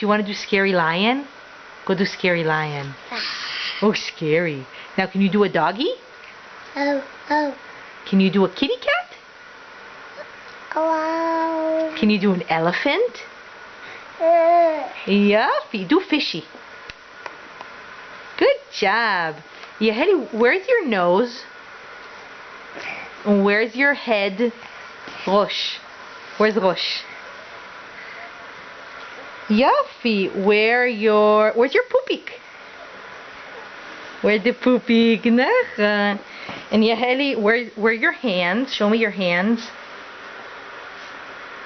you want to do scary lion? Go do scary lion. Oh, scary. Now, can you do a doggy? Oh. Can you do a kitty cat? Wow. Can you do an elephant? Yuffie. Do fishy. Good job. Yaheli, where's your nose? And where's your head? Rosh. Where's Rosh? Yuffie. Where's your poopik? Where's the poopik? Nachan. And Yaheli, where are your hands? Show me your hands.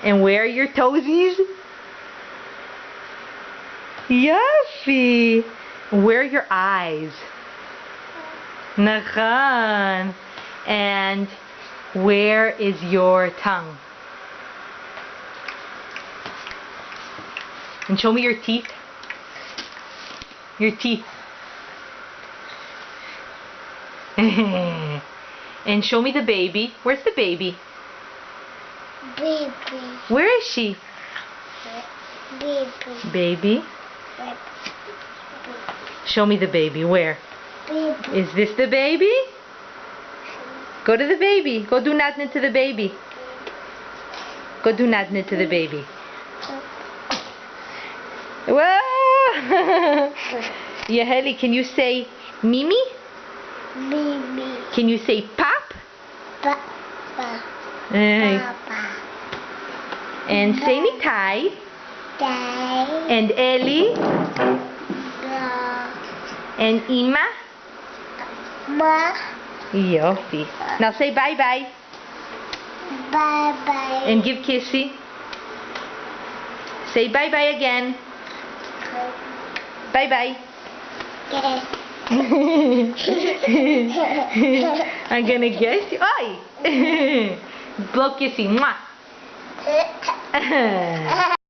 And where are your toesies? Yuffie. Where are your eyes? Nachan. And where is your tongue? And show me your teeth. Your teeth. And show me the baby. Where's the baby? Baby. Where is she? Baby. Baby. Show me the baby. Where? Baby. Is this the baby? Go to the baby. Go do nadna to the baby. Go do nadna to the baby. Whoa! Yaheli, can you say Mimi? Mimi. Can you say Pop? Papa. Hey. Papa. And say Nitai. Dad. And Eli. Da. And Ima. Ma. Yofi. Now say bye-bye. Bye-bye. And give kissy. Say bye-bye again. Bye-bye. Yes. I'm gonna guess you. Oi! Blow kissy. Mwah.